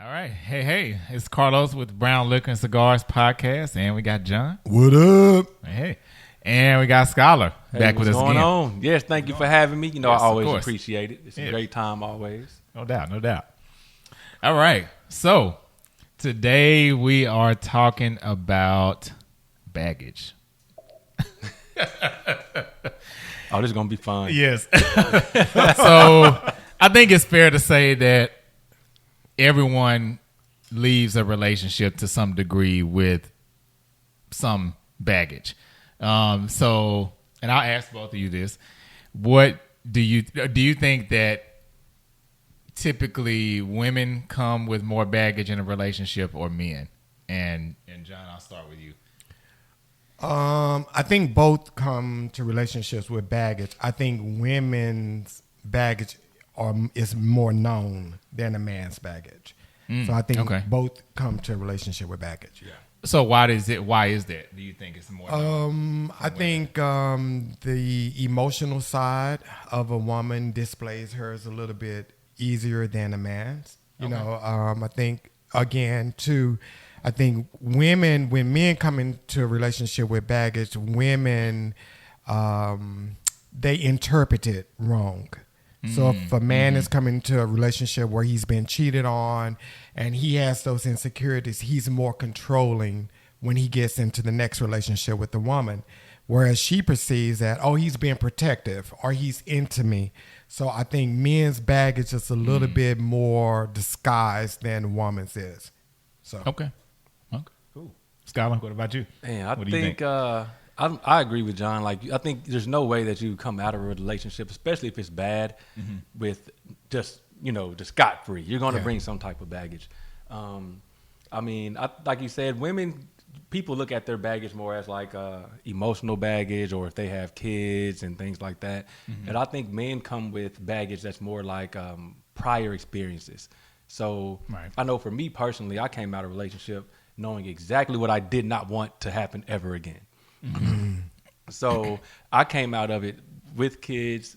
All right. Hey. It's Carlos with Brown Liquor and Cigars podcast. And we got John. What up? Hey. And we got Skylar back with us again. What's going on? Yes, thank you for having me. You know, Yes, I always of course. appreciate it. It's a great time always. No doubt. All right. So today we are talking about baggage. Oh, this is going to be fun. Yes. So I think it's fair to say that everyone leaves a relationship to some degree with some baggage. And I'll ask both of you this: what do you think that typically women come with more baggage in a relationship or men? And John, I'll start with you. I think both come to relationships with baggage. I think women's baggage is more known than a man's baggage. So I think both come to a relationship with baggage. Yeah. So why is that? Do you think it's more? I think the emotional side of a woman displays hers a little bit easier than a man's. You know, I think again too. I think women, when men come into a relationship with baggage, women they interpret it wrong. So if a man is coming to a relationship where he's been cheated on and he has those insecurities, he's more controlling when he gets into the next relationship with the woman. Whereas she perceives that, oh, he's being protective or he's into me. So I think men's baggage is a little bit more disguised than woman's is. So Okay, cool. Skylar, what about you? Man, I What do you think I agree with John. Like, I think there's no way that you come out of a relationship, especially if it's bad, with just scot-free. You're going to bring some type of baggage. I mean, like you said, people look at their baggage more as like emotional baggage, or if they have kids and things like that. And I think men come with baggage that's more like prior experiences. So I know for me personally, I came out of a relationship knowing exactly what I did not want to happen ever again. So I came out of it with kids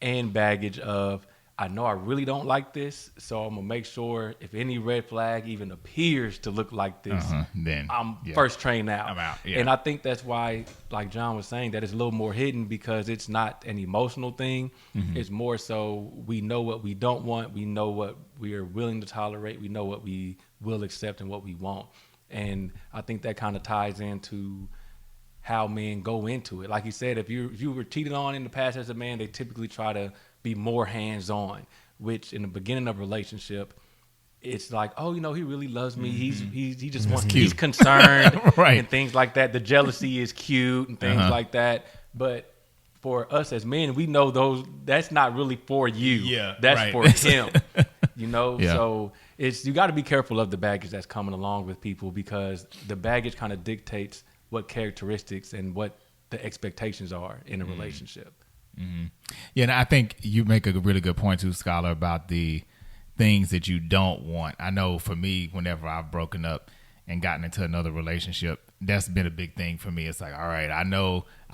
and baggage of, I know I really don't like this, so I'm gonna make sure if any red flag even appears to look like this, then I'm first trained out. I'm out. Yeah. And I think that's why, like John was saying, that it's a little more hidden, because it's not an emotional thing. It's more so we know what we don't want, we know what we are willing to tolerate, we know what we will accept and what we won't. And I think that kind of ties into how men go into it. Like you said, if you were cheated on in the past as a man, they typically try to be more hands-on, which in the beginning of a relationship, it's like, oh, he really loves me. He just wants, he's concerned and things like that. The jealousy is cute and things like that. But for us as men, we know that's not really for you. Yeah, that's for him. Yeah. So you got to be careful of the baggage that's coming along with people, because the baggage kind of dictates what characteristics and what the expectations are in a relationship. Yeah, and I think you make a really good point too, Skylar, about the things that you don't want. I know for me, whenever I've broken up and gotten into another relationship, that's been a big thing for me. It's like, all right, I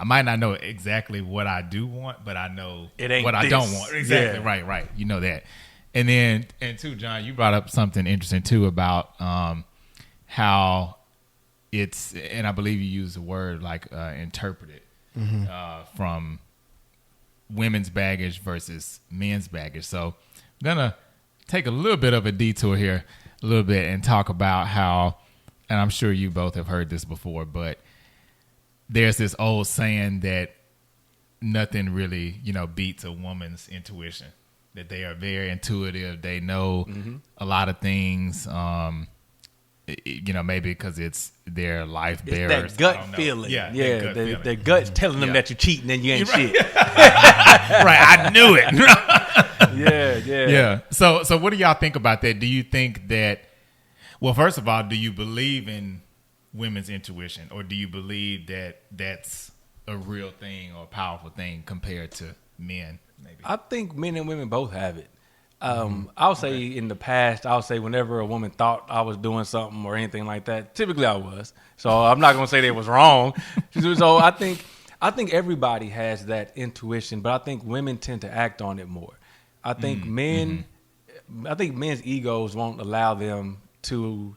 might not know exactly what I do want, but I know what I don't want. Exactly, yeah. Right. You know that. And too, John, you brought up something interesting too about how it's, and I believe you used the word like interpreted from women's baggage versus men's baggage. So I'm gonna take a little bit of a detour here a little bit and talk about how, and I'm sure you both have heard this before, but there's this old saying that nothing really beats a woman's intuition, that they are very intuitive, they know a lot of things, maybe because it's their life bearers. That gut feeling. Yeah. Their gut's telling them that you're cheating and you ain't shit. Right, I knew it. Yeah. So what do y'all think about that? Do you think that, well, first of all, do you believe in women's intuition, or do you believe that that's a real thing or a powerful thing compared to men? Maybe I think men and women both have it. I'll say in the past, whenever a woman thought I was doing something or anything like that, typically I was. So I'm not going to say they was wrong. So I think everybody has that intuition, but I think women tend to act on it more. I think men I think men's egos won't allow them to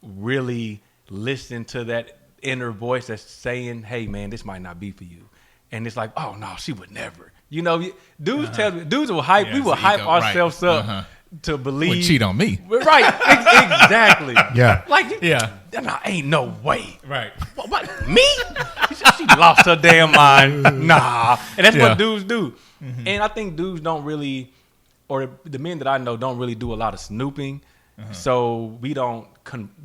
really listen to that inner voice that's saying, hey, man, this might not be for you. And it's like, oh, no, she would never. You know, dudes tell me, dudes will hype, we will hype ourselves up to believe. Would cheat on me. Right, exactly. Yeah. Like, Yeah. Ain't no way. Right. What, me? She lost her damn mind. Nah. And that's what dudes do. Mm-hmm. And I think dudes don't really, or the men that I know don't really do a lot of snooping. So we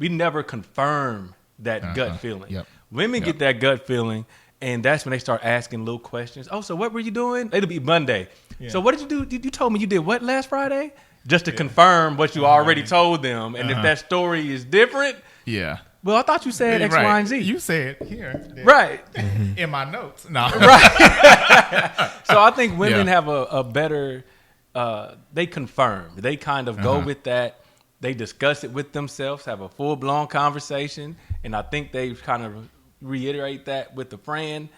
never confirm that gut feeling. Yep. Women get that gut feeling, and that's when they start asking little questions. Oh, so what were you doing? It'll be Monday. Yeah. So what did you do? You told me you did what last Friday? Just to confirm what you already told them. And if that story is different, well, I thought you said X, Y, and Z. You said here. Right. In my notes. No. Right. So I think women have a better, they confirm. They kind of go with that. They discuss it with themselves, have a full-blown conversation. And I think they kind of reiterate that with the friend.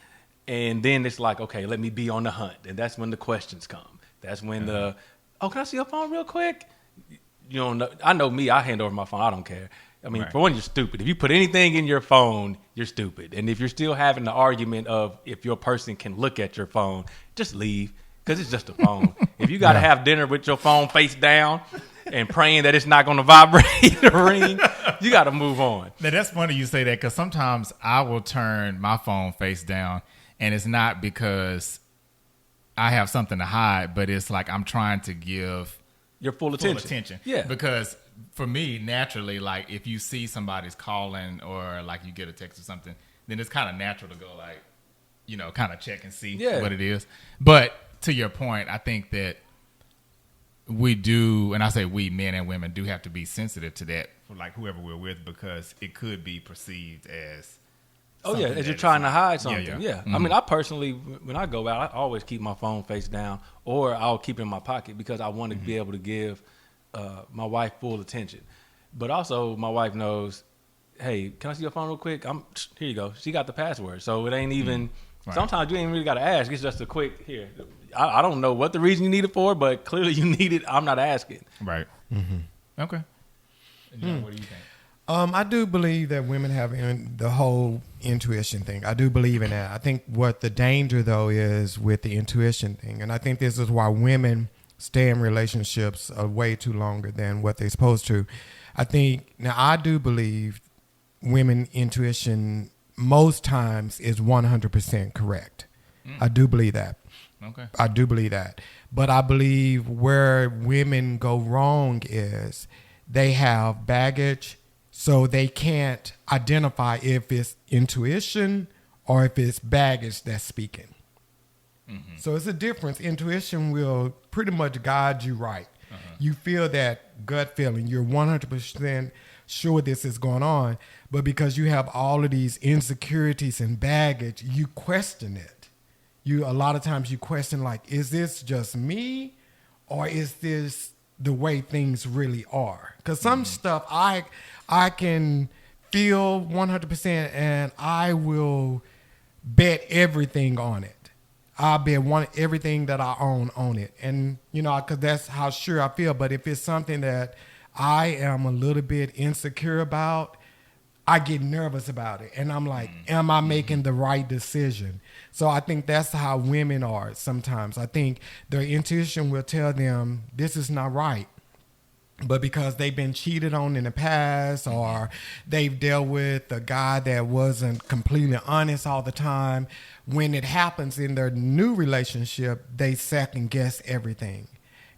And then it's like, okay, let me be on the hunt. And that's when the questions come. That's when can I see your phone real quick? You don't know. I know me. I hand over my phone. I don't care. I mean, for one, you're stupid. If you put anything in your phone, you're stupid. And if you're still having the argument of if your person can look at your phone, just leave because it's just a phone. If you got to have dinner with your phone face down and praying that it's not going to vibrate or ring, you got to move on. Now, that's funny you say that because sometimes I will turn my phone face down, and it's not because I have something to hide, but it's like I'm trying to give your full attention. Yeah. Because for me, naturally, like if you see somebody's calling or like you get a text or something, then it's kind of natural to go like, you know, kind of check and see what it is. But to your point, I think that we do, and I say we, men and women, do have to be sensitive to that for like whoever we're with because it could be perceived as as you're trying to hide something. Yeah. Mm-hmm. I mean, I personally, when I go out, I always keep my phone face down or I'll keep it in my pocket because I want to be able to give my wife full attention. But also, my wife knows, hey, can I see your phone real quick? Here you go. She got the password. So it ain't even, sometimes you ain't really got to ask. It's just a quick, here. I don't know what the reason you need it for, but clearly you need it. I'm not asking. Right. Mm-hmm. Okay. John, what do you think? I do believe that women have the whole intuition thing. I do believe in that. I think what the danger, though, is with the intuition thing. And I think this is why women stay in relationships way too longer than what they're supposed to. I do believe women intuition most times is 100% correct. I do believe that. Okay. I do believe that. But I believe where women go wrong is they have baggage, so they can't identify if it's intuition or if it's baggage that's speaking. Mm-hmm. So it's a difference. Intuition will pretty much guide you right. You feel that gut feeling. You're 100% sure this is going on. But because you have all of these insecurities and baggage, you question it. A lot of times you question, like, is this just me or is this the way things really are? Because some stuff I can feel 100% and I will bet everything on it. I'll bet everything that I own on it. And, because that's how sure I feel. But if it's something that I am a little bit insecure about, I get nervous about it. And I'm like, am I making the right decision? So I think that's how women are sometimes. I think their intuition will tell them this is not right. But because they've been cheated on in the past or they've dealt with a guy that wasn't completely honest all the time, when it happens in their new relationship, they second guess everything.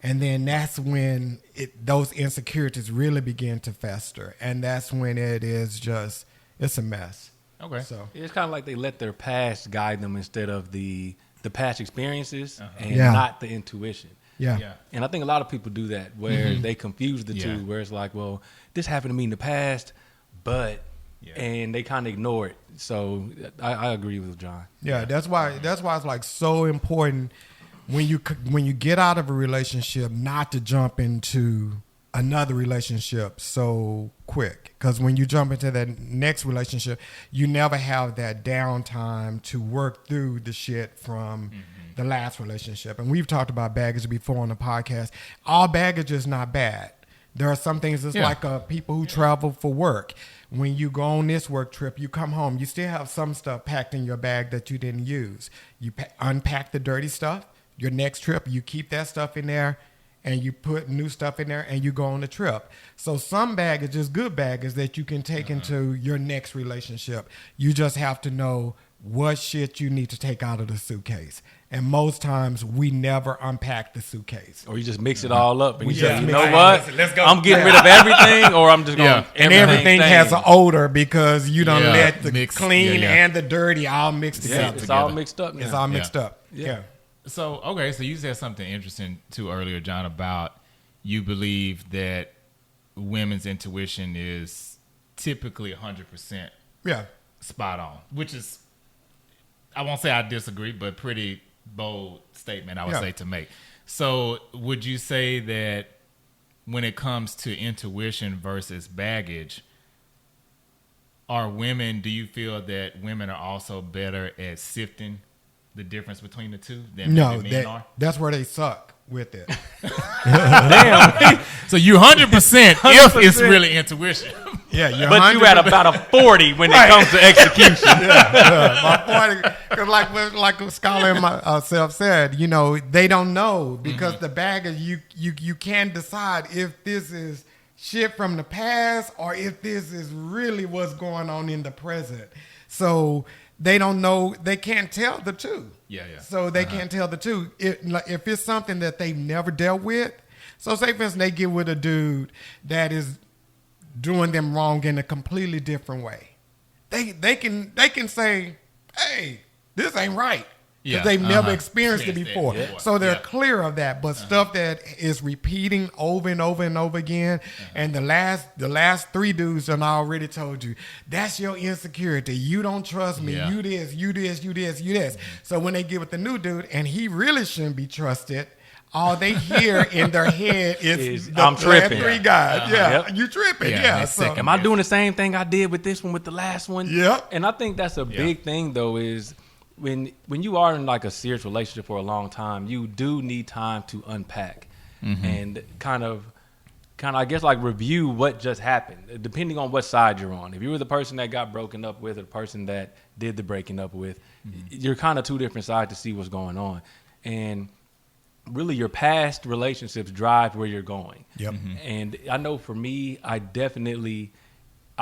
And then that's when those insecurities really begin to fester. And that's when it's a mess. Okay. So it's kind of like they let their past guide them instead of the past experiences and not the intuition. Yeah. And I think a lot of people do that where they confuse the two, where it's like, well, this happened to me in the past, but and they kind of ignore it. So I agree with John. Yeah, that's why it's like so important when you get out of a relationship not to jump into another relationship so quick. Because when you jump into that next relationship, you never have that downtime to work through the shit from the last relationship. And we've talked about baggage before on the podcast. All baggage is not bad. There are some things that's like people who travel for work. When you go on this work trip, you come home, you still have some stuff packed in your bag that you didn't use. You unpack the dirty stuff. Your next trip, you keep that stuff in there, and you put new stuff in there, and you go on the trip. So some baggage is good baggage that you can take into your next relationship. You just have to know what shit you need to take out of the suitcase. And most times, we never unpack the suitcase. Or you just mix it all up, and you say, you know mix it. what? Let's go. I'm getting rid of everything, or I'm just going to And everything has an odor because you don't let the clean and the dirty all mix together. It's all mixed up now. It's all mixed up. Yeah. So, okay, so you said something interesting too earlier, John, about you believe that women's intuition is typically 100% spot on, which is, I won't say I disagree, but pretty bold statement I would say to make. So would you say that when it comes to intuition versus baggage, do you feel that women are also better at sifting the difference between the two than men are? That's where they suck with it. Damn. So you 100% if it's really intuition. Yeah, but you at about a 40 when it comes to execution. My 40, because like Skylar and myself said, they don't know because the baggage you can't decide if this is shit from the past or if this is really what's going on in the present. So they don't know. They can't tell the two. Yeah. So they can't tell the two. If it's something that they've never dealt with. So say for instance, they get with a dude that is doing them wrong in a completely different way. They can say, hey, this ain't right. Because they've never experienced it before. So they're clear of that. But stuff that is repeating over and over and over again, and the last three dudes done already told you, that's your insecurity. You don't trust me. You this, you this, you this, you this. So when they get with the new dude, and he really shouldn't be trusted, all they hear in their head is I'm tripping. Three guys. You tripping. So, am I doing the same thing I did with this one, with the last one? Yep. And I think that's a big thing, though, is when you are in like a serious relationship for a long time, you do need time to unpack and kind of I guess like review what just happened, depending on what side you're on. If you were the person that got broken up with or the person that did the breaking up with, you're kind of two different sides to see what's going on. And really your past relationships drive where you're going. Yep. And I know for me, I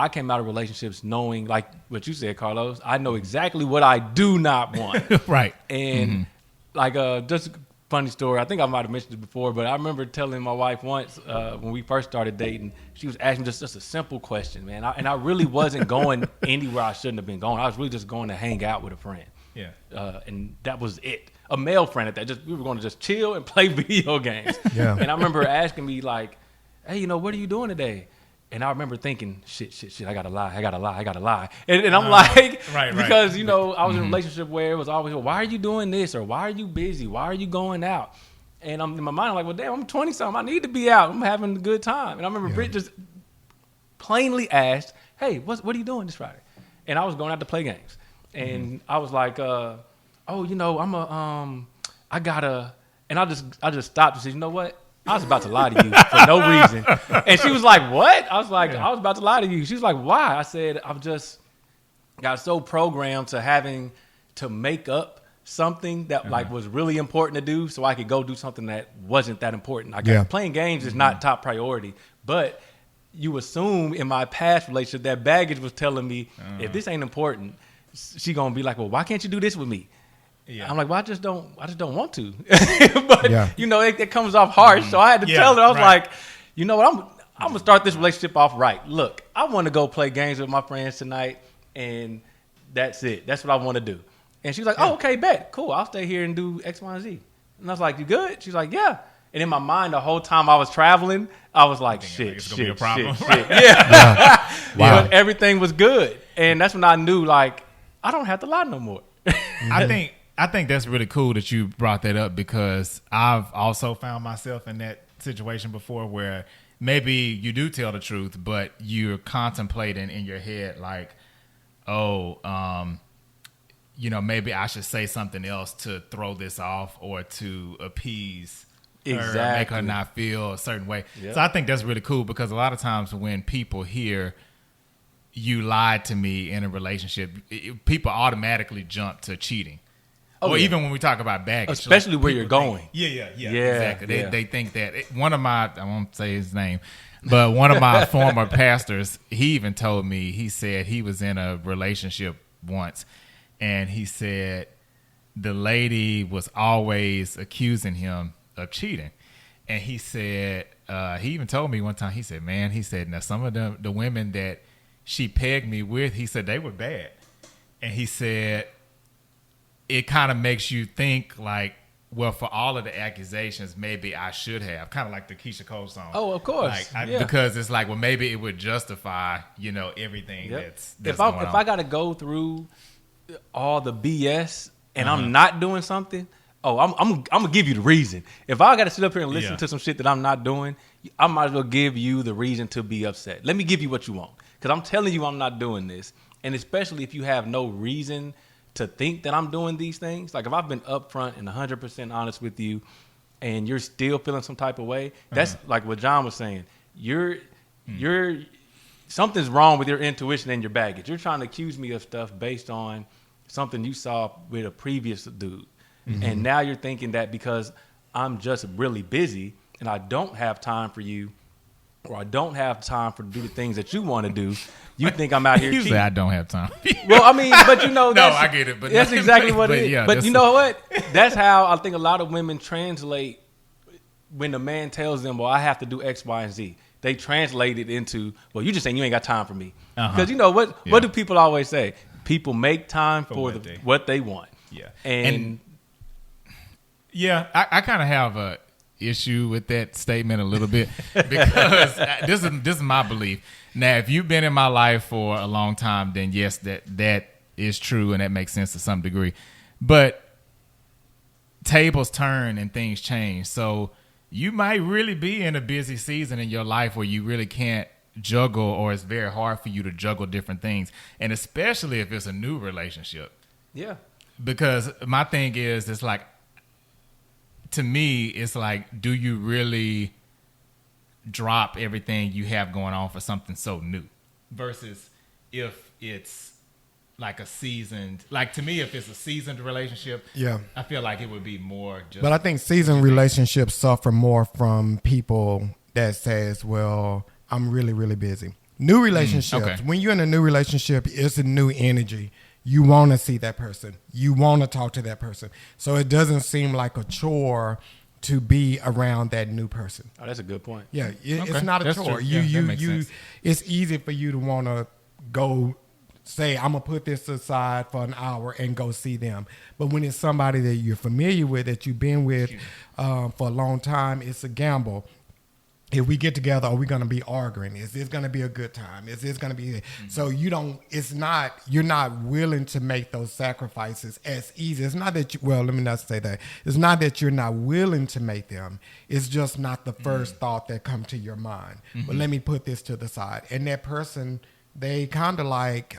came out of relationships knowing, like what you said, Carlos, I know exactly what I do not want. Right. And like just a funny story, I think I might have mentioned it before, but I remember telling my wife once when we first started dating, she was asking just a simple question, man. And I really wasn't going anywhere I shouldn't have been going. I was really just going to hang out with a friend. Yeah. And that was it. A male friend at that. We were going to just chill and play video games. Yeah. And I remember her asking me like, hey, what are you doing today? And I remember thinking, shit, I gotta lie. And I'm like, because, I was in a relationship where it was always, well, why are you doing this? Or why are you busy? Why are you going out? And I'm in my mind, I'm like, well, damn, I'm 20-something. I need to be out. I'm having a good time. And I remember Britt just plainly asked, hey, what are you doing this Friday? And I was going out to play games. And I was like, I gotta, and I just stopped and said, you know what? I was about to lie to you for no reason. And she was like, what? I was like, I was about to lie to you. She was like, why? I said, I've just got so programmed to having to make up something that like was really important to do so I could go do something that wasn't that important. Playing games is not top priority, but you assume in my past relationship that baggage was telling me if this ain't important, she gonna be like, well, why can't you do this with me? Yeah. I'm like, well, I just don't want to. But it comes off harsh. So I had to tell her, I was like, you know what, I'm gonna start this relationship off right. Look, I want to go play games with my friends tonight, and that's it. That's what I want to do. And she's like, oh, okay, bet, cool. I'll stay here and do X, Y, and Z. And I was like, you good? She's like, yeah. And in my mind, the whole time I was traveling, I was like, shit. Yeah. Wow. But everything was good, and that's when I knew, like, I don't have to lie no more. I think that's really cool that you brought that up because I've also found myself in that situation before where maybe you do tell the truth, but you're contemplating in your head like, maybe I should say something else to throw this off or to appease her, make her not feel a certain way. Yep. So I think that's really cool because a lot of times when people hear you lied to me in a relationship, people automatically jump to cheating. Or even when we talk about baggage. Especially where you're going. Yeah, exactly. They think that. I won't say his name, but one of my former pastors, he even told me, he said he was in a relationship once, and he said the lady was always accusing him of cheating. And he said, he even told me one time, he said, now some of the women that she pegged me with, he said they were bad. And he said, it kind of makes you think like, well, for all of the accusations, maybe I should have. Kind of like the Keisha Cole song. Oh, of course. Because it's like, well, maybe it would justify, everything that's if going on. If I got to go through all the BS and I'm not doing something, I'm gonna give you the reason. If I got to sit up here and listen to some shit that I'm not doing, I might as well give you the reason to be upset. Let me give you what you want, because I'm telling you I'm not doing this, and especially if you have no reason to think that I'm doing these things. Like if I've been upfront and 100% honest with you and you're still feeling some type of way, that's like what John was saying. You're something's wrong with your intuition and your baggage. You're trying to accuse me of stuff based on something you saw with a previous dude. Mm-hmm. And now you're thinking that because I'm just really busy and I don't have time for you, or I don't have time to do the things that you want to do, you think I'm out here cheating. Say I don't have time. Well, I mean, but no, I get it. But that's exactly what it is. Yeah, but you know what? That's how I think a lot of women translate when the man tells them, well, I have to do X, Y, and Z. They translate it into, well, you just saying you ain't got time for me. Because you know what? Yeah. What do people always say? People make time for what they want. Yeah. And I kind of have a issue with that statement a little bit because this is my belief. Now, if you've been in my life for a long time, then yes, that is true and that makes sense to some degree. But tables turn and things change. So you might really be in a busy season in your life where you really can't juggle, or it's very hard for you to juggle different things. And especially if it's a new relationship. Yeah. Because my thing is, it's like, to me, it's like, do you really drop everything you have going on for something so new? Versus if it's like a seasoned, like to me, if it's a seasoned relationship, I feel like it would be more just. But I think seasoned relationships suffer more from people that says, well, I'm really, really busy. New relationships, when you're in a new relationship, it's a new energy. You want to see that person. You want to talk to that person. So it doesn't seem like a chore to be around that new person. Oh, that's a good point. Yeah, it's not a chore. It's easy for you to want to go say, I'm going to put this aside for an hour and go see them. But when it's somebody that you're familiar with, that you've been with for a long time, it's a gamble. If we get together, are we going to be arguing? Is this going to be a good time? Is this going to be... So you're not willing to make those sacrifices as easy. It's not that let me not say that. It's not that you're not willing to make them. It's just not the first thought that come to your mind. Mm-hmm. But let me put this to the side. And that person, they kind of like...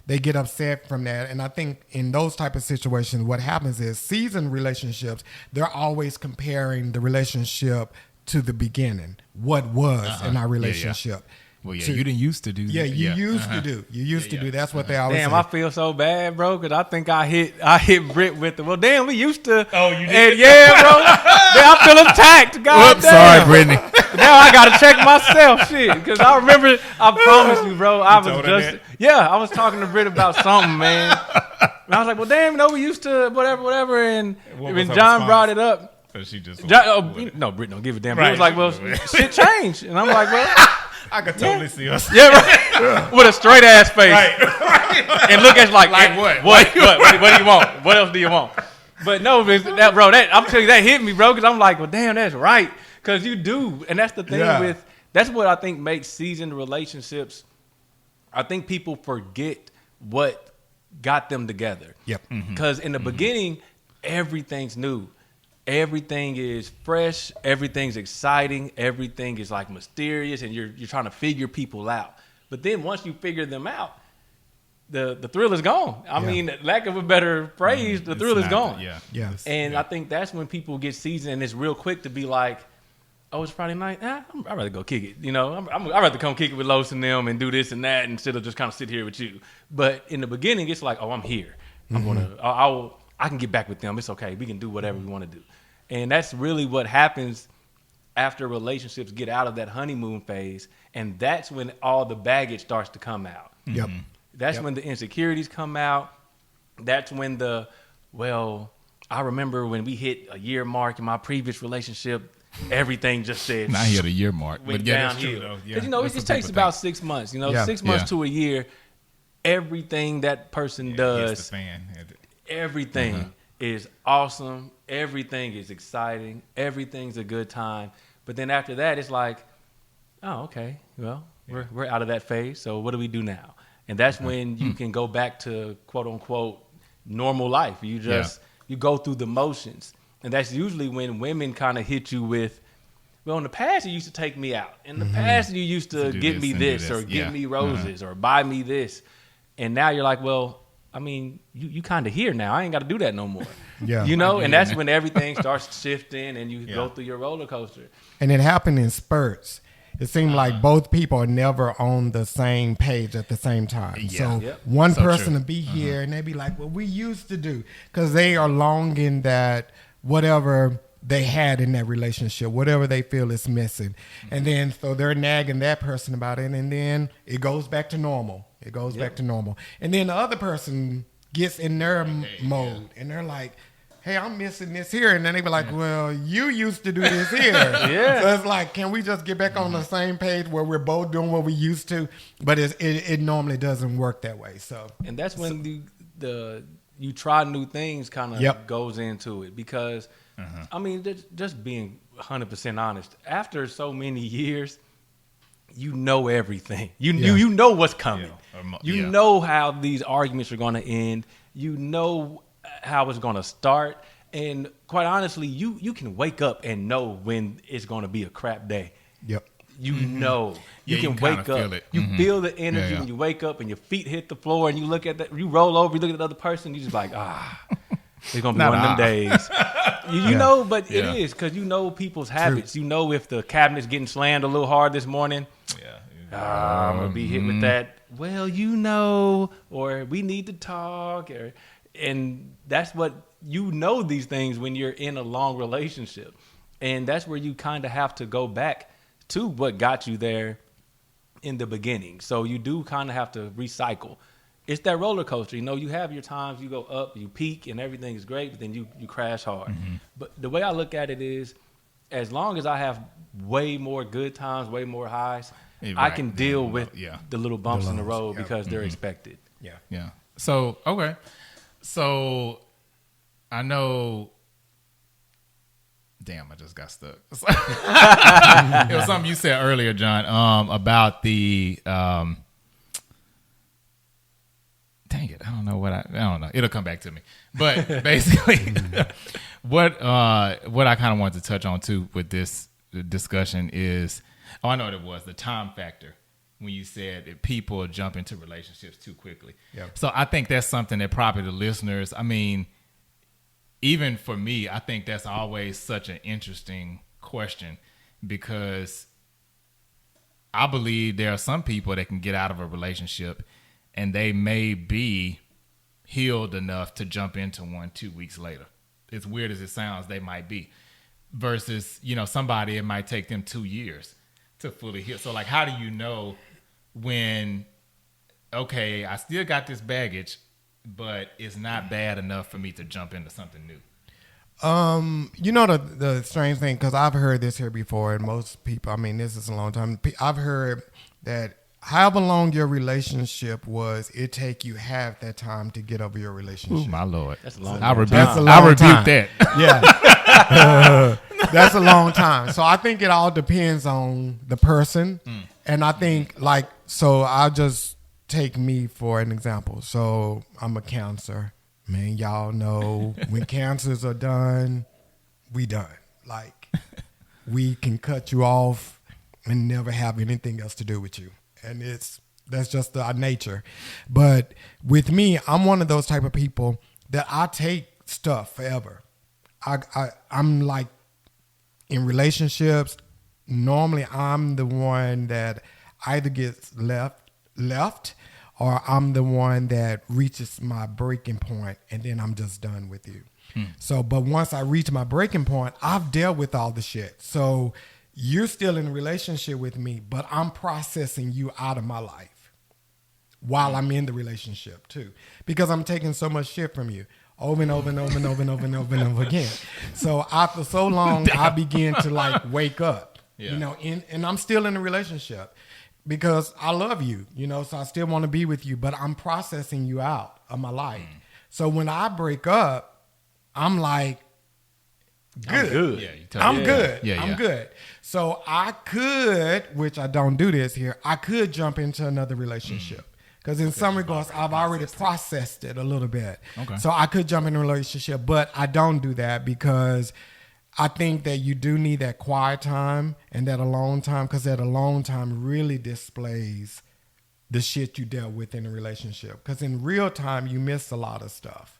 they get upset from that. And I think in those type of situations, what happens is seasoned relationships, they're always comparing the relationship to the beginning, what was in our relationship. Well, you didn't used to do that. You used to do. You used to do. That's what they always say. Damn, I feel so bad, bro, because I think I hit Britt with it. Well, damn, we used to. Oh, you did? And yeah, bro. Damn, I feel attacked. God Oops, sorry, Brittany. Now I got to check myself, shit, because I remember, I promise you, bro, I was talking to Britt about something, man. And I was like, well, damn, we used to whatever. And when John brought it up, she just no, Britt don't give a damn. Right. He was like, well, shit changed. And I'm like, well, I could totally see us. Yeah, right. With a straight ass face. Right. And look at like what? What do you want? What else do you want? But no, that bro, I'm telling you, that hit me, bro, because I'm like, well, damn, that's right. Because you do. And that's the thing that's what I think makes seasoned relationships. I think people forget what got them together. Yep. Because in the beginning, everything's new. everything is fresh, everything's exciting, everything is like mysterious, and you're trying to figure people out. But then once you figure them out, the thrill is gone. I mean, lack of a better phrase, the thrill is gone. And I think that's when people get seasoned, and it's real quick to be like, oh, it's Friday night. I'd rather go kick it. You know, I'd rather come kick it with Los and them and do this and that instead of just kind of sit here with you. But in the beginning, it's like, oh, I'm here. I can get back with them. It's okay. We can do whatever we want to do. And that's really what happens after relationships get out of that honeymoon phase. And that's when all the baggage starts to come out. That's when the insecurities come out. That's when I remember when we hit a year mark in my previous relationship, everything just said. Not hit a year mark, but downhill. it's true though. Because it just takes about 6 months. 6 months to a year. Everything that person does, everything is awesome. Everything is exciting. Everything's a good time. But then after that, it's like, oh, okay, well, we're out of that phase. So what do we do now? And that's when you can go back to quote unquote normal life. You just you go through the motions. And that's usually when women kind of hit you with, well, in the past you used to take me out. In the past you used to give me this or give me roses or buy me this. And now you're like, well, I mean, you kind of here now. I ain't got to do that no more. And that's when everything starts shifting and you go through your roller coaster. And it happened in spurts. It seemed like both people are never on the same page at the same time. So one person will be here and they be like, well, we used to do. Because they are longing that whatever they had in that relationship, whatever they feel is missing. And then so they're nagging that person about it. And then it goes back to normal. And then the other person gets in their mode and they're like, hey, I'm missing this here. And then they be like, well, you used to do this here. So it's like, can we just get back on the same page where we're both doing what we used to? But it normally doesn't work that way. So, and that's when you try new things kind of goes into it. Because, I mean, just being 100% honest, after so many years, you know everything. You know what's coming. You know how these arguments are going to end. You know how it's going to start. And quite honestly, you can wake up and know when it's going to be a crap day. You know. You can wake up. You feel the energy when you wake up and your feet hit the floor and you look at that. You roll over, you look at the other person, you just like, it's going to be one of them days. You know, but it is because you know people's habits. You know if the cabinet's getting slammed a little hard this morning. I'm going to be hit with that. Well, or we need to talk. And that's what, these things when you're in a long relationship. And that's where you kind of have to go back to what got you there in the beginning. So you do kind of have to recycle. It's that roller coaster. You have your times, you go up, you peak, and everything is great, but then you crash hard. But the way I look at it is, as long as I have way more good times, way more highs, I can deal with the little bumps in the road because they're expected. So, okay. So, I know... Damn, I just got stuck. It was something you said earlier, John, about the... dang it, I don't know. It'll come back to me. But basically, what I kind of wanted to touch on, too, with this discussion is... I know what it was, the time factor, when you said that people jump into relationships too quickly. So I think that's something that probably the listeners, I mean, even for me, I think that's always such an interesting question because I believe there are some people that can get out of a relationship and they may be healed enough to jump into one 2 weeks later. As weird as it sounds, they might be. Versus, somebody, it might take them 2 years to fully heal. So, like, how do you know when, okay, I still got this baggage, but it's not bad enough for me to jump into something new? The strange thing, because I've heard this here before, and most people, I mean, this is a long time. I've heard that however long your relationship was, it take you half that time to get over your relationship. Ooh, my Lord. That's a long time. I rebuke that. Yeah. That's a long time. So I think it all depends on the person. And I think, so I'll just take me for an example. So I'm a counselor. Man, y'all know when cancers are done, we done. Like, we can cut you off and never have anything else to do with you. And that's just our nature. But with me, I'm one of those type of people that I take stuff forever. I'm like, in relationships, normally I'm the one that either gets left or I'm the one that reaches my breaking point and then I'm just done with you. So, but once I reach my breaking point, I've dealt with all the shit. So you're still in a relationship with me, but I'm processing you out of my life while I'm in the relationship too, because I'm taking so much shit from you over and over and over and over and over and over and over again. So after so long, I begin to like wake up, you know, and I'm still in a relationship because I love you, you know, so I still want to be with you, but I'm processing you out of my life. So when I break up, I'm like, good. I'm good. I'm good. So I could, which I don't do this here, I could jump into another relationship. Because in some regards, I've already processed it a little bit. Okay. So I could jump in a relationship, but I don't do that because I think that you do need that quiet time and that alone time, because that alone time really displays the shit you dealt with in a relationship. Because in real time, you miss a lot of stuff.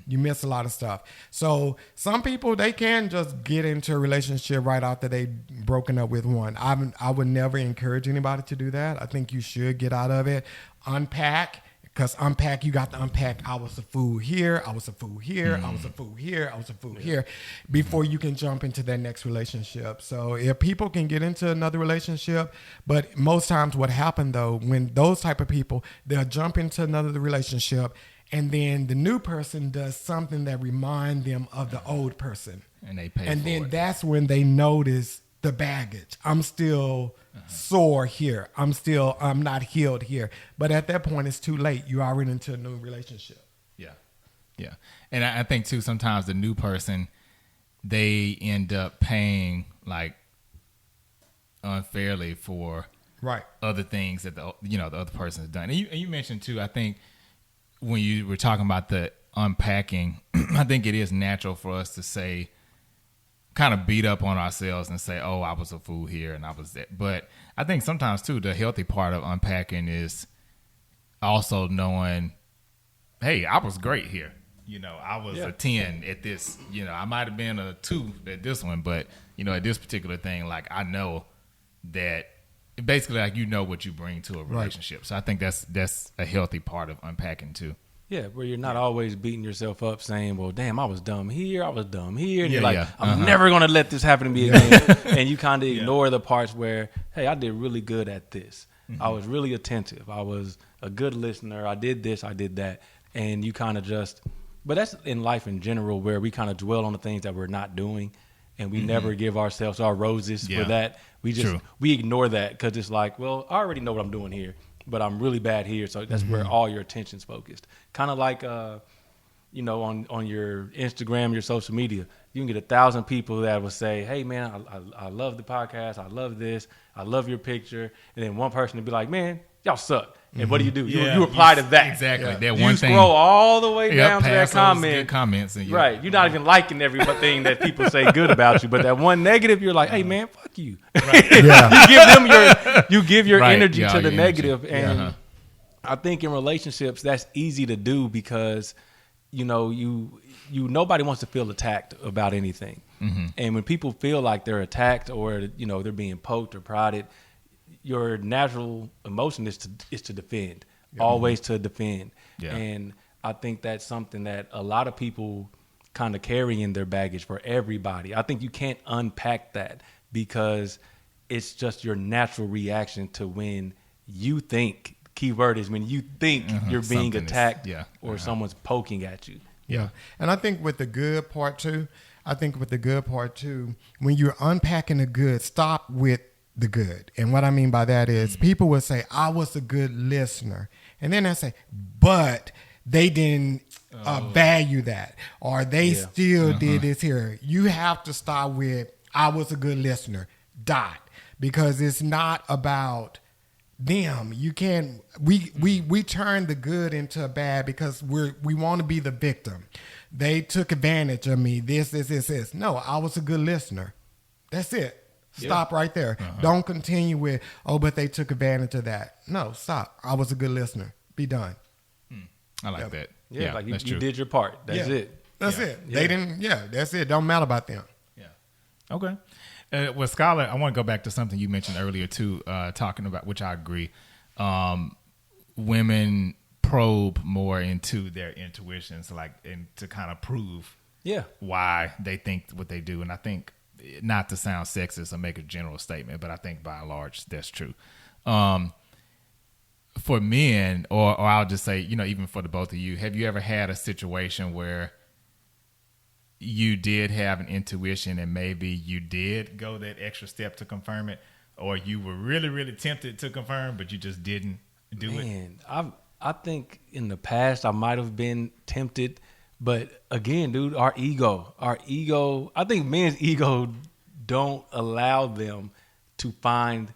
You miss a lot of stuff. So some people, they can just get into a relationship right after they broken up with one. I would never encourage anybody to do that. I think you should get out of it, unpack, because you got to unpack. I was a fool here. I was a fool here. I was a fool here. I was a fool here before you can jump into that next relationship. So if people can get into another relationship, but most times what happened though, when those type of people, they'll jump into another relationship and then the new person does something that reminds them of the old person. And they pay and for then it. That's when they notice the baggage. I'm still sore here. I'm not healed here. But at that point, it's too late. You're already into a new relationship. Yeah. And I think, too, sometimes the new person, they end up paying, like, unfairly for other things that the other person has done. And you mentioned, too, I think, when you were talking about the unpacking, I think it is natural for us to say, kind of beat up on ourselves and say, oh, I was a fool here and I was that. But I think sometimes, too, the healthy part of unpacking is also knowing, hey, I was great here. You know, I was a 10 at this. You know, I might have been a 2 at this one, but, you know, at this particular thing, like, I know that basically, like, you know what you bring to a relationship. Right. So I think that's a healthy part of unpacking too. Yeah, where you're not always beating yourself up saying, well, damn, I was dumb here, I was dumb here. And you're like, I'm never going to let this happen to me again. And you kind of ignore the parts where, hey, I did really good at this. I was really attentive. I was a good listener. I did this, I did that. And you kind of just, but that's in life in general where we kind of dwell on the things that we're not doing. And we never give ourselves our roses for that. We ignore that because it's like, well, I already know what I'm doing here, but I'm really bad here. So that's where all your attention's focused. Kind of like, you know, on your Instagram, your social media, you can get 1,000 people that will say, hey, man, I love the podcast. I love this. I love your picture. And then one person will be like, man, y'all suck. And what do? You reply to that. Exactly. Yeah. That you one scroll all the way down to that comment. Good comments. And right. You're not even liking everything that people say good about you. But that one negative, you're like, hey, man, fuck you. Right. you give your energy to the negative. And I think in relationships, that's easy to do because, you know, you nobody wants to feel attacked about anything. And when people feel like they're attacked or, you know, they're being poked or prodded, your natural emotion is to defend, always to defend. Yeah. And I think that's something that a lot of people kind of carry in their baggage for everybody. I think you can't unpack that because it's just your natural reaction to when you think, keyword is when you think you're being attacked or someone's poking at you. Yeah. And I think with the good part too, when you're unpacking the good, stop with the good. And what I mean by that is people will say, I was a good listener. And then they say, but they didn't value that or they still did this here. You have to start with, I was a good listener, because it's not about them. You can't, we turn the good into a bad because we want to be the victim. they took advantage of me. This. No, I was a good listener. That's it. Stop right there. Don't continue with, but they took advantage of that. No, stop. I was a good listener. Be done. I like that. Yeah, like you did your part. That's it. That's it. They didn't. Yeah, that's it. Don't matter about them. Yeah. Okay. With Skylar, I want to go back to something you mentioned earlier too, talking about, which I agree. Women probe more into their intuitions, and to kind of prove why they think what they do. And I think, not to sound sexist or make a general statement, but I think by and large that's true. For men, or I'll just say, even for the both of you, have you ever had a situation where you did have an intuition and maybe you did go that extra step to confirm it, or you were really, really tempted to confirm, but you just didn't do it? I think in the past I might have been tempted. But again, dude, our ego, I think men's ego don't allow them to find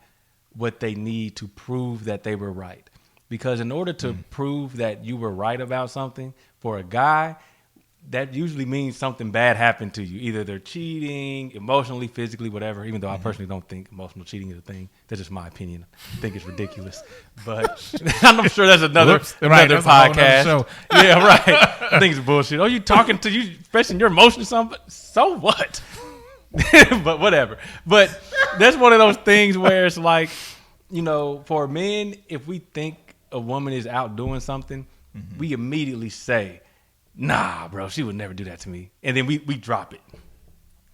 what they need to prove that they were right. Because in order to prove that you were right about something, for a guy, that usually means something bad happened to you. Either they're cheating, emotionally, physically, whatever, even though I personally don't think emotional cheating is a thing. That's just my opinion. I think it's ridiculous. But I'm sure that's another podcast. Show. Yeah, right. I think it's bullshit. Oh, you talking to you expressing your emotions? Something? So what? But whatever. But that's one of those things where it's like, for men, if we think a woman is out doing something, we immediately say, nah, bro, she would never do that to me. And then we drop it.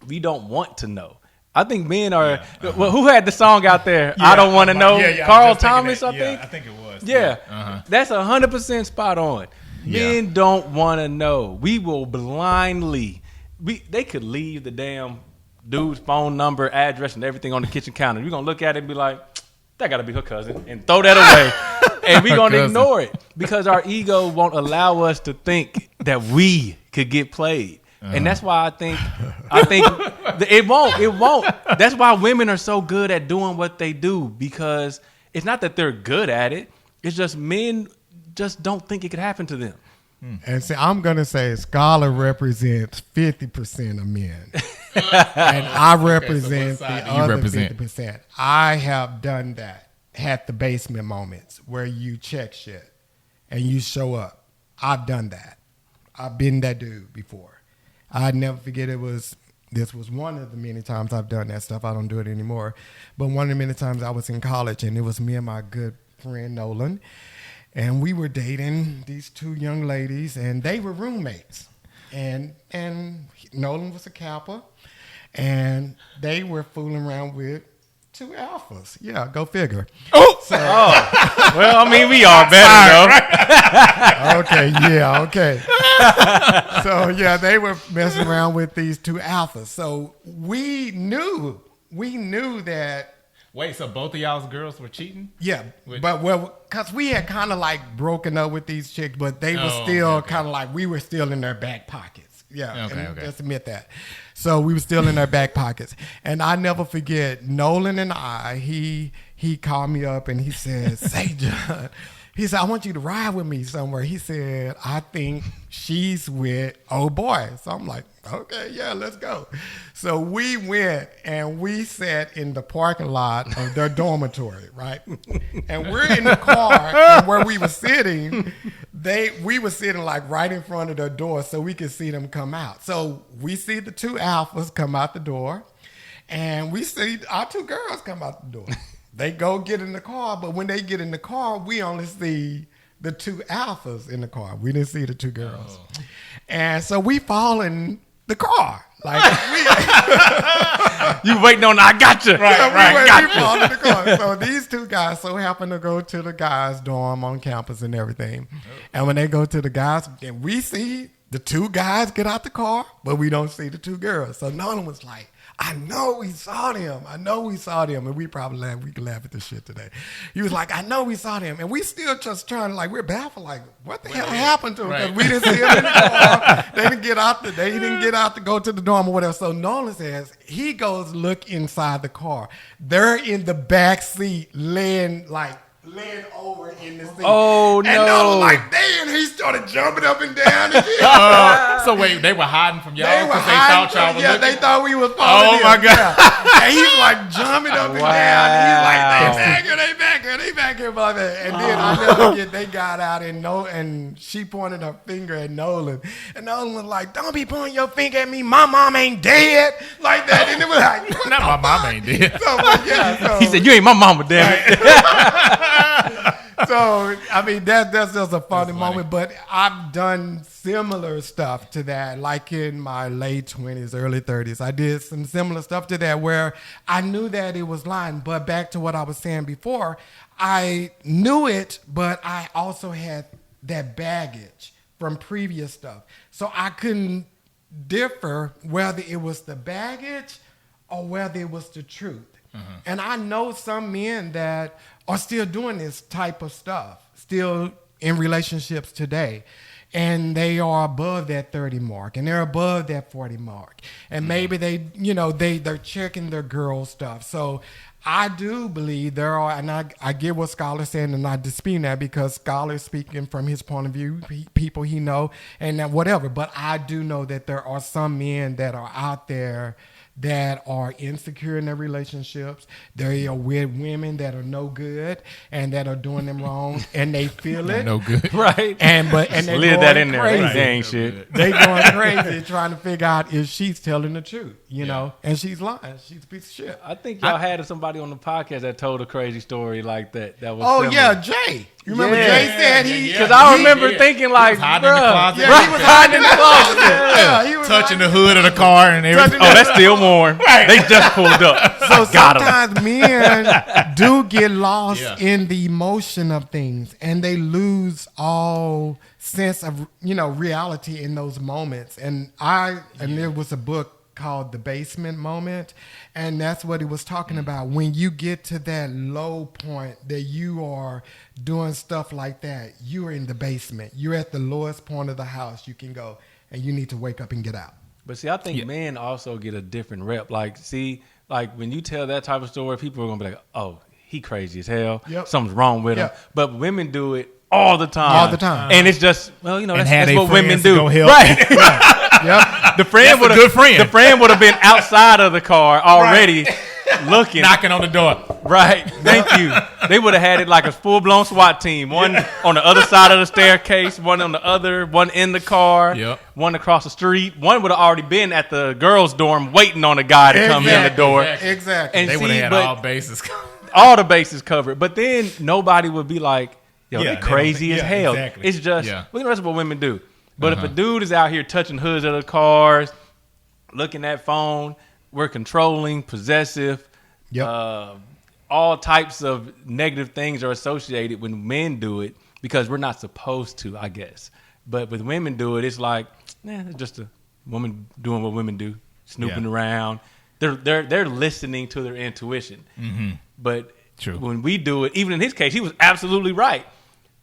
We don't want to know. I think men are, well, who had the song out there? I don't want to know. Carl Thomas, I think. I think it was. Yeah. That's 100% spot on. Men don't want to know. We will blindly, they could leave the damn dude's phone number, address, and everything on the kitchen counter. We're going to look at it and be like, that got to be her cousin, and throw that away. And we're going to ignore it because our ego won't allow us to think that we could get played. And that's why I think it won't. That's why women are so good at doing what they do, because it's not that they're good at it. It's just men just don't think it could happen to them. And see, I'm going to say Skylar represents 50% of men. And I represent the other 50%. I have done that. Had the basement moments where you check shit and you show up. I've done that. I've been that dude before. I'd never forget this was one of the many times I've done that stuff. I don't do it anymore. But one of the many times I was in college, and it was me and my good friend Nolan. And we were dating these two young ladies, and they were roommates. And Nolan was a Kappa, and they were fooling around with two alphas. Yeah, go figure. Well, I mean, we are better, though. Okay. So, yeah, they were messing around with these two alphas. So we knew that. Wait, so both of y'all's girls were cheating? Yeah, because we had kind of like broken up with these chicks, but they were still kind of like, we were still in their back pockets. Yeah, let's admit that. So we were still in their back pockets. And I never forget, Nolan and he called me up and he said, say, John, he said, I want you to ride with me somewhere. He said, I think she's with old boy. So I'm like, okay, yeah, let's go. So we went and we sat in the parking lot of their dormitory, right? And we're in the car, and where we were sitting, we were sitting like right in front of their door so we could see them come out. So we see the two alphas come out the door, and we see our two girls come out the door. They go get in the car, but when they get in the car, we only see the two alphas in the car. We didn't see the two girls. And so we fall in the car. Like you waiting on I got you. We fall in the car. So these two guys so happen to go to the guys' dorm on campus and everything. And when they go to the guys, and we see the two guys get out the car, but we don't see the two girls. So Nolan was like, I know we saw them. And we probably we can laugh at this shit today. He was like, I know we saw them. And we still just trying to, like, we're baffled, like, what the hell happened to them? Because we didn't see them in the car. They didn't get out to go to the dorm or whatever. So Nolan says, he goes look inside the car. They're in the back seat laying, like, leaned over in the seat. Oh, And no. Nolan like, damn, he started jumping up and down. And So wait, they were hiding from y'all they were because they thought y'all hiding. was Yeah, looking? they thought we was following Oh, him. my God. Yeah. And he's like jumping up and Wow. down. And he's like, they back here, brother. And then I never forget, they got out and she pointed her finger at Nolan. And Nolan was like, don't be pointing your finger at me. My mom ain't dead. Like that. And it was like, Not my mom ain't dead. so, but yeah, so, He said, "You ain't my mama, damn it." so I mean that's just a funny funny. moment. But I've done similar stuff to that, like in my late 20s, early 30s. I did some similar stuff to that where I knew that it was lying. But back to what I was saying before, I knew it, but I also had that baggage from previous stuff. So I couldn't differ whether it was the baggage or whether it was the truth. And I know some men that are still doing this type of stuff, still in relationships today. And they are above that 30 mark and they're above that 40 mark. And maybe they're checking their girl stuff. So I do believe there are, and I get what Skylar's saying, and I dispute that because Skylar's speaking from his point of view, people he know, and that whatever. But I do know that there are some men that are out there that are insecure in their relationships. They are with women that are no good and that are doing them wrong, and they feel it. No good. Right. And they Slid that in there. crazy. Right. Dang shit. They going crazy trying to figure out if she's telling the truth, you know, and she's lying. She's a piece of shit. I think y'all had somebody on the podcast that told a crazy story like that. That was Oh similar. yeah, Jay. You remember Yeah. Jay said he? Yeah. Because I remember thinking like, hiding in the bruh, closet. Yeah, right, he was hiding in the closet. Yeah, he was Touching the like- hood of the car and everything. Oh, that's still more. They just pulled up. So Got 'em. sometimes men do get lost Yeah. in the emotion of things, and they lose all sense of reality in those moments. And there was a book called The Basement Moment, and that's what he was talking about. When you get to that low point that you are doing stuff like that, you're in the basement. You're at the lowest point of the house you can go, and you need to wake up and get out. But see, I think men also get a different rep. Like, when you tell that type of story, people are gonna be like, "Oh, he crazy as hell. Yep. Something's wrong with him." Yep. But women do it all the time. All the time. And it's just, that's what women do. Go help. Right. Yep. The friend That's a would good friend. The friend would have been outside of the car already, looking. Knocking on the door. Right. Thank you. They would have had it like a full-blown SWAT team. One on the other side of the staircase, one on the other, one in the car, Yep. one across the street. One would have already been at the girls' dorm waiting on a guy to come in the door. Exactly. And They would see, have had but all bases. all the bases covered. But then nobody would be like, yo, Yeah, they're they crazy don't as think- hell. exactly. It's just, Yeah. that's what women do. But if a dude is out here touching hoods of the cars, looking at phone, we're controlling, possessive. Yep. All types of negative things are associated when men do it because we're not supposed to, I guess. But with women do it, it's like, it's just a woman doing what women do, snooping around. They're listening to their intuition. Mm-hmm. But True. when we do it, even in his case, he was absolutely right.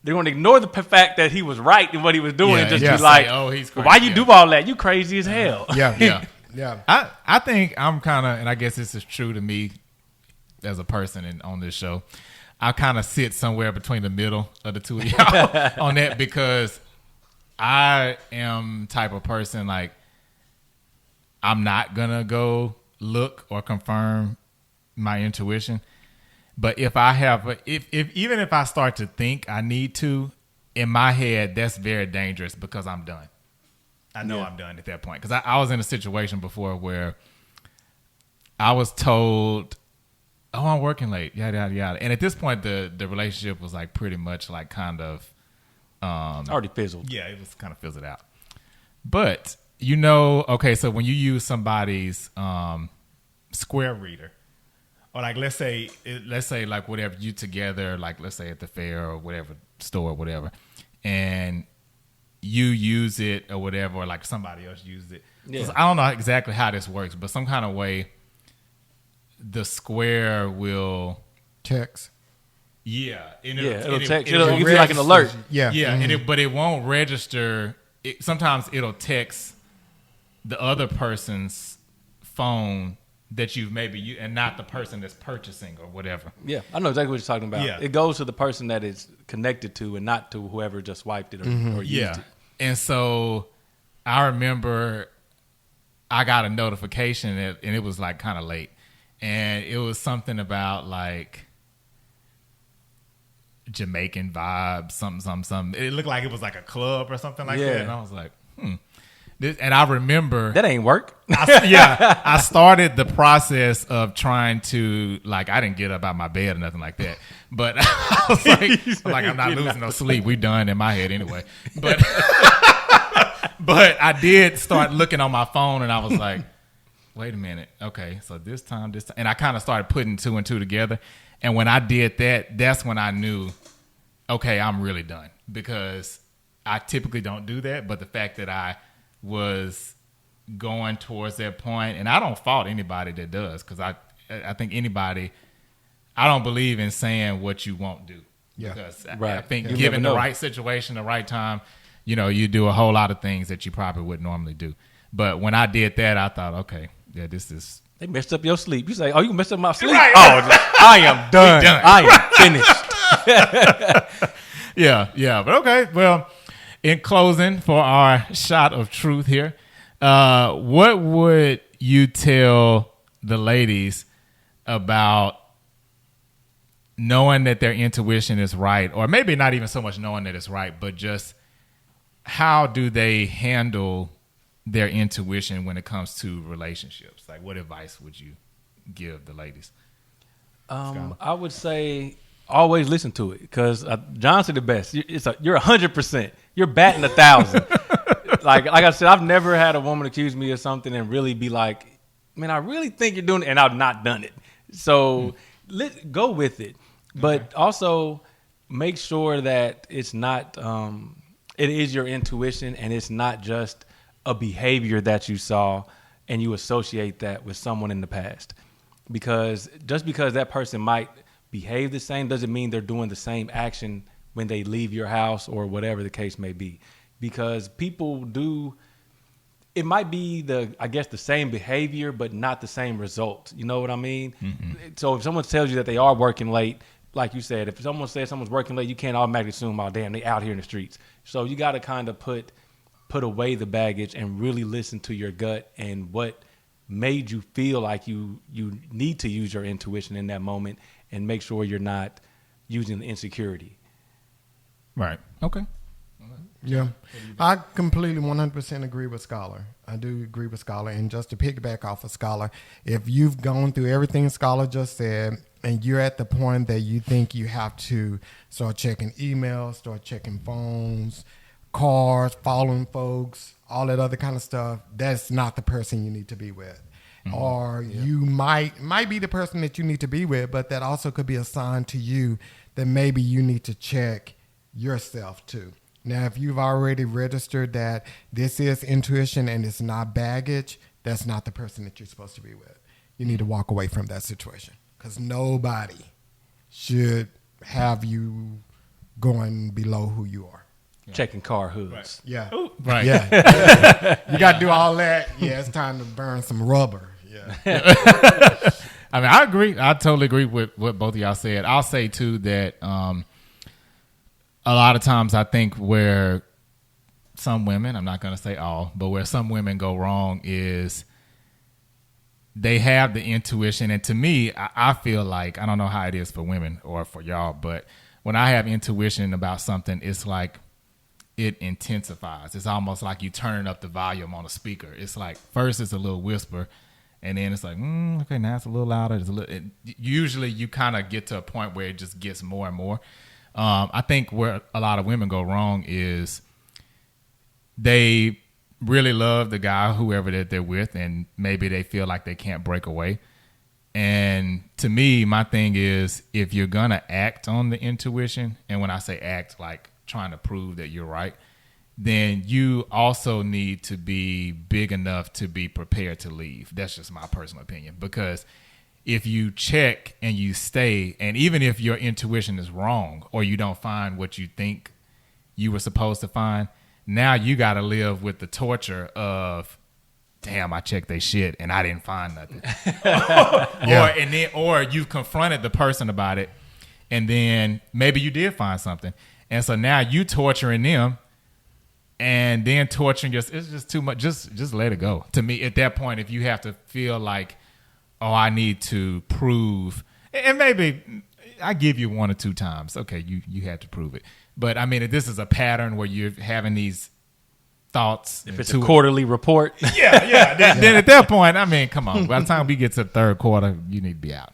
They're going to ignore the fact that he was right in what he was doing and just be like, he's crazy. why you do all that? You crazy as hell. Yeah. I think I'm kind of, and I guess this is true to me as a person on this show. I kind of sit somewhere between the middle of the two of y'all on that because I am type of person like I'm not gonna go look or confirm my intuition. But if I have, even if I start to think I need to, in my head, that's very dangerous because I'm done. I know I'm done at that point. Because I was in a situation before where I was told, oh, I'm working late, yada, yada, yada. And at this point, the relationship was like pretty much like kind of. Already fizzled. Yeah, it was kind of fizzled out. But, okay, so when you use somebody's square reader, or like let's say like whatever, you together, like let's say at the fair or whatever store or whatever, and you use it or whatever, or like somebody else used it. Yeah. I don't know exactly how this works, but some kind of way the square will Text. It'll text. It'll give you like an alert. Yeah. Yeah, but it won't register. Sometimes it'll text the other person's phone that you've maybe and not the person that's purchasing or whatever. Yeah, I know exactly what you're talking about. Yeah. It goes to the person that it's connected to and not to whoever just swiped it or used it. And so I remember I got a notification and it was like kind of late. And it was something about like Jamaican vibes, something. It looked like it was like a club or something like that. And I was like, and I remember that ain't work. I started the process of trying to I didn't get up out my bed or nothing like that, but I was like, I'm not losing no sleep. We done in my head anyway. But but I did start looking on my phone, and I was like, wait a minute, okay, so this time, and I kind of started putting two and two together. And when I did that, that's when I knew, okay, I'm really done, because I typically don't do that, but the fact that I was going towards that point, and I don't fault anybody that does, because I think anybody, I don't believe in saying what you won't do. Yeah. Because right. I think given the right situation, the right time, you do a whole lot of things that you probably wouldn't normally do. But when I did that, I thought, okay, yeah, this is... They messed up your sleep. You say, oh, you messed up my sleep? Right. Oh, I am done. I am finished. Yeah. But okay, well, in closing for our shot of truth here, what would you tell the ladies about knowing that their intuition is right, or maybe not even so much knowing that it's right, but just how do they handle their intuition when it comes to relationships? Like, what advice would you give the ladies? I would say always listen to it, because John said the best. You're 100%. You're batting 1,000. like I said, I've never had a woman accuse me of something and really be like, man, I really think you're doing it, and I've not done it. So let's go with it. But also make sure that it's not, it is your intuition, and it's not just a behavior that you saw and you associate that with someone in the past. Because just because that person might behave the same doesn't mean they're doing the same action when they leave your house or whatever the case may be. Because people do, it might be the same behavior, but not the same result. You know what I mean? Mm-hmm. So if someone tells you that they are working late, like you said, if someone says someone's working late, you can't automatically assume, oh, damn, they out here in the streets. So you got to kind of put away the baggage and really listen to your gut and what made you feel like you need to use your intuition in that moment, and make sure you're not using the insecurity. Right. Okay. Yeah. I completely 100% agree with Skylar. I do agree with Skylar. And just to piggyback off of Skylar, if you've gone through everything Skylar just said, and you're at the point that you think you have to start checking emails, start checking phones, cars, following folks, all that other kind of stuff, that's not the person you need to be with. Mm-hmm. Or you might be the person that you need to be with, but that also could be a sign to you that maybe you need to check yourself too. Now, if you've already registered that this is intuition and it's not baggage, that's not the person that you're supposed to be with. You need to walk away from that situation, because nobody should have you going below who you are. Checking car hoods. Right. Yeah. Ooh, right. Yeah. You got to do all that. Yeah, it's time to burn some rubber. Yeah. I mean, I agree. I totally agree with what both of y'all said. I'll say, too, that a lot of times I think where some women, I'm not going to say all, but where some women go wrong is they have the intuition. And to me, I feel like, I don't know how it is for women or for y'all, but when I have intuition about something, it's like it intensifies. It's almost like you turning up the volume on a speaker. It's like first it's a little whisper, and then it's like, okay, now it's a little louder. Usually you kind of get to a point where it just gets more and more. I think where a lot of women go wrong is they really love the guy, whoever that they're with, and maybe they feel like they can't break away. And to me, my thing is, if you're going to act on the intuition, and when I say act, like trying to prove that you're right, then you also need to be big enough to be prepared to leave. That's just my personal opinion. Because if you check and you stay, and even if your intuition is wrong or you don't find what you think you were supposed to find, now you got to live with the torture of damn, I checked their shit and I didn't find nothing. Or you've confronted the person about it, and then maybe you did find something, and so now you torturing them, and then torturing yourself. It's just too much. Just let it go. To me, at that point, if you have to feel like, oh, I need to prove, and maybe I give you 1 or 2 times. Okay, you had to prove it. But I mean, if this is a pattern where you're having these thoughts, if it's a quarterly report, then at that point, I mean, come on. By the time we get to the third quarter, you need to be out.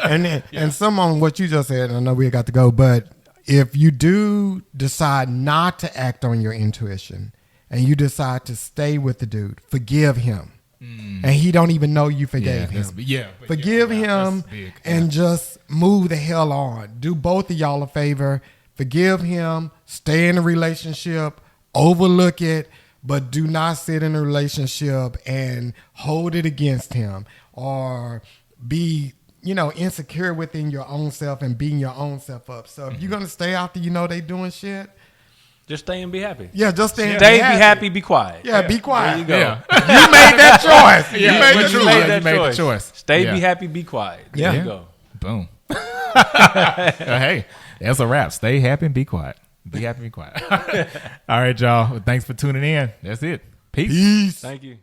And some on what you just said, I know we got to go, but if you do decide not to act on your intuition and you decide to stay with the dude, forgive him. And he don't even know you forgave him. Forgive him and just move the hell on. Do both of y'all a favor. Forgive him. Stay in a relationship. Overlook it. But do not sit in a relationship and hold it against him or be, insecure within your own self and beating your own self up. So if you're going to stay after they doing shit, just stay and be happy. Yeah, just stay and be happy, be quiet. Yeah, be quiet. There you go. Yeah. You made that choice. You made the choice. Stay, be happy, be quiet. There you go. Boom. Hey, that's a wrap. Stay happy and be quiet. Be happy and be quiet. All right, y'all. Thanks for tuning in. That's it. Peace. Thank you.